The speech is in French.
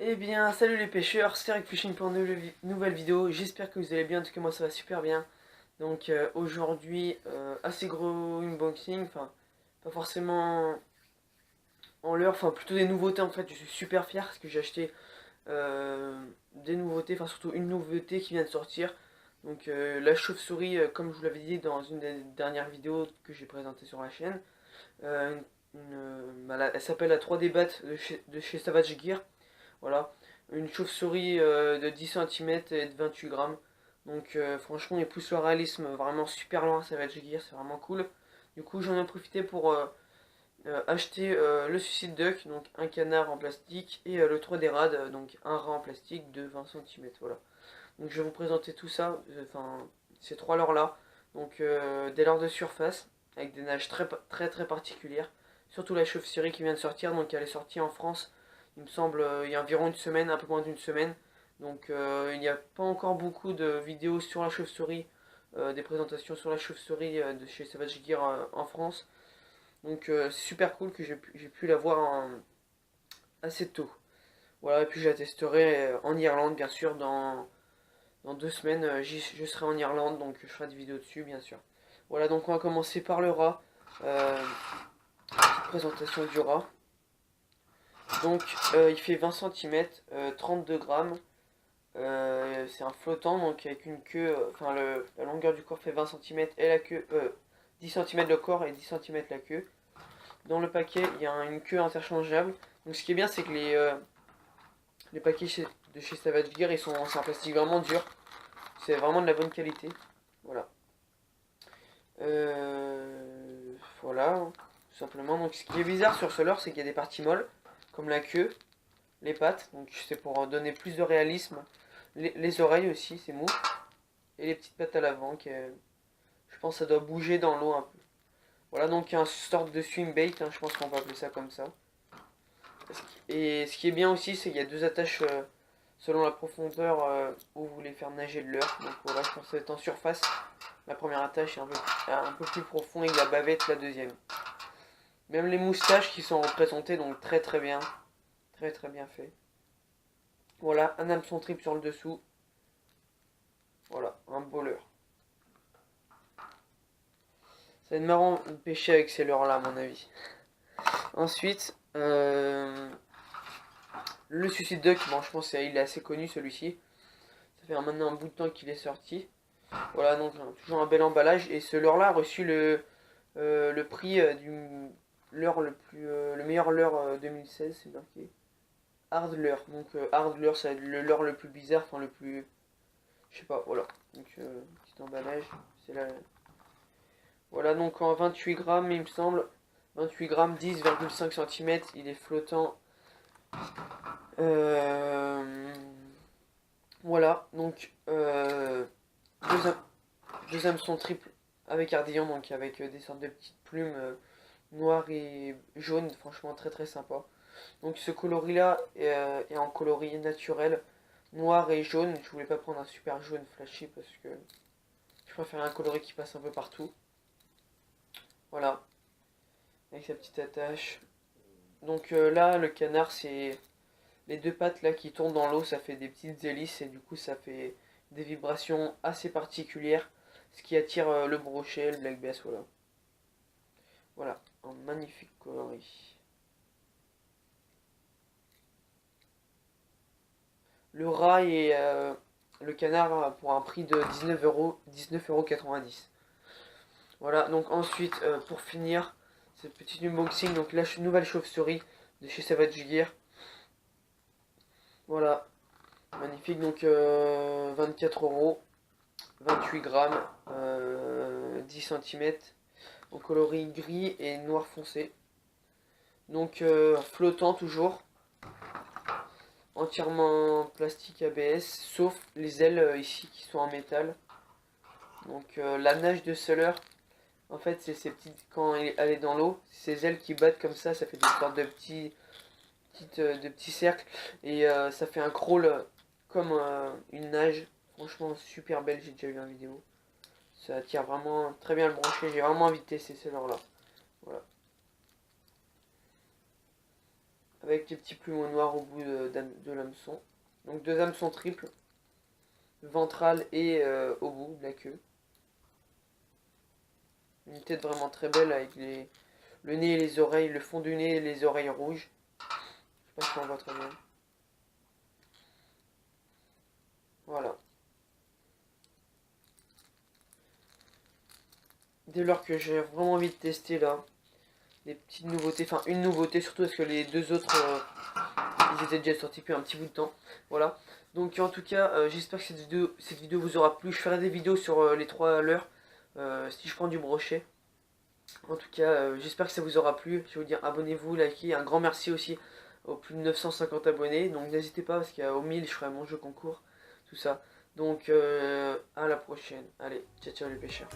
Eh bien, salut les pêcheurs, c'est Eric Fishing pour une nouvelle vidéo. J'espère que vous allez bien, en tout cas moi ça va super bien. Donc aujourd'hui, assez gros unboxing, enfin pas forcément en l'heure, enfin plutôt des nouveautés en fait. Je suis super fier parce que j'ai acheté des nouveautés, enfin surtout une nouveauté qui vient de sortir. Donc la chauve-souris, comme je vous l'avais dit dans une des dernières vidéos que j'ai présentées sur la chaîne. Elle s'appelle la 3D Bat de chez Savage Gear. Voilà, une chauve-souris de 10 cm et de 28 grammes. Donc franchement, il pousse le réalisme vraiment super loin, ça va être Gear, c'est vraiment cool. Du coup, j'en ai profité pour acheter le Suicide Duck, donc un canard en plastique, et le 3D Rad, donc un rat en plastique de 20 cm. Voilà. Donc je vais vous présenter tout ça, enfin ces trois leurres là. Donc des leurres de surface, avec des nages très particulières. Surtout la chauve-souris qui vient de sortir, donc elle est sortie en France, il me semble, il y a environ une semaine, un peu moins d'une semaine. Donc il n'y a pas encore beaucoup de vidéos sur la chauve-souris, des présentations sur la chauve-souris de chez Savage Gear en France. Donc c'est super cool que j'ai pu la voir assez tôt. Voilà, et puis je la testerai en Irlande, bien sûr, dans 2 semaines. Je serai en Irlande, donc je ferai des vidéos dessus, bien sûr. Voilà, donc on va commencer par le rat. Petite présentation du rat. Donc il fait 20 cm, 32 grammes. C'est un flottant, donc avec une queue, la longueur du corps fait 20 cm et la queue, 10 cm le corps et 10 cm la queue. Dans le paquet, il y a une queue interchangeable. Donc ce qui est bien, c'est que les paquets de chez Savage Gear, c'est un plastique vraiment dur. C'est vraiment de la bonne qualité. Voilà. Voilà, tout simplement. Donc ce qui est bizarre sur ce leurre, c'est qu'il y a des parties molles, comme la queue, les pattes, donc c'est pour donner plus de réalisme. Les oreilles aussi, c'est mou. Et les petites pattes à l'avant, je pense que ça doit bouger dans l'eau un peu. Voilà, donc il y a une sorte de swim bait, hein, je pense qu'on va appeler ça comme ça. Et ce qui est bien aussi, c'est qu'il y a deux attaches selon la profondeur où vous voulez faire nager le leurre. Donc voilà, je pense que ça va être en surface. La première attache est un peu plus profond et la bavette la deuxième. Même les moustaches qui sont représentées, donc très bien. Très bien fait. Voilà, un hameçon triple sur le dessous. Voilà, un beau leurre. Ça va être marrant de pêcher avec ces leurres là à mon avis. Ensuite, le Suicide Duck, bon je pense qu'il est assez connu celui-ci. Ça fait maintenant un bout de temps qu'il est sorti. Voilà, donc toujours un bel emballage. Et ce leurre là a reçu le prix du leurre le meilleur leurre 2016, c'est marqué. Hard leurre. Donc hard leurre, c'est le leurre le plus bizarre, enfin le plus... Je sais pas, voilà. Donc petit emballage. C'est la... Voilà, donc en 28 grammes, il me semble. 28 grammes, 10,5 cm. Il est flottant. Voilà, donc deux hameçons triples avec ardillon, donc avec des sortes de petites plumes noires et jaunes, franchement très sympa. Donc ce coloris là est en coloris naturel, noir et jaune. Je voulais pas prendre un super jaune flashy parce que je préfère un coloris qui passe un peu partout. Voilà, avec sa petite attache. Donc là, le canard, c'est les deux pattes là qui tournent dans l'eau, ça fait des petites hélices et du coup ça fait des vibrations assez particulières, ce qui attire le brochet, le black bass, voilà. Voilà, un magnifique coloris. Le rat et le canard pour un prix de 19,90 €. Voilà, donc ensuite, pour finir, cette petite unboxing, donc la nouvelle chauve-souris de chez Savage Gear. Voilà, magnifique, donc 24 €, 28 grammes, 10 cm, au coloris gris et noir foncé. Donc flottant toujours, entièrement plastique ABS, sauf les ailes ici qui sont en métal. Donc la nage de ce leurre, en fait c'est ces petites, quand elle est dans l'eau, ces ailes qui battent comme ça fait des sortes de petits cercles. Et ça fait un crawl comme une nage. Franchement super belle, j'ai déjà vu en vidéo. Ça attire vraiment très bien le brochet, j'ai vraiment envie de tester ce leurre là. Voilà. avec des petits plumeaux noirs au bout de l'hameçon. Donc 2 hameçons triples, ventral et au bout de la queue. Une tête vraiment très belle avec le nez et les oreilles, le fond du nez et les oreilles rouges. Je sais pas si on voit très bien. Voilà. Dès lors que j'ai vraiment envie de tester là, des petites nouveautés, enfin une nouveauté surtout parce que les deux autres ils étaient déjà sortis depuis un petit bout de temps. Voilà. Donc en tout cas, j'espère que cette vidéo vous aura plu. Je ferai des vidéos sur les 3 leurres si je prends du brochet. En tout cas, j'espère que ça vous aura plu. Je vais vous dire abonnez-vous, likez. Un grand merci aussi aux plus de 950 abonnés. Donc n'hésitez pas parce qu'au 1000 je ferai mon jeu concours, tout ça. Donc à la prochaine. Allez, ciao ciao les pêcheurs.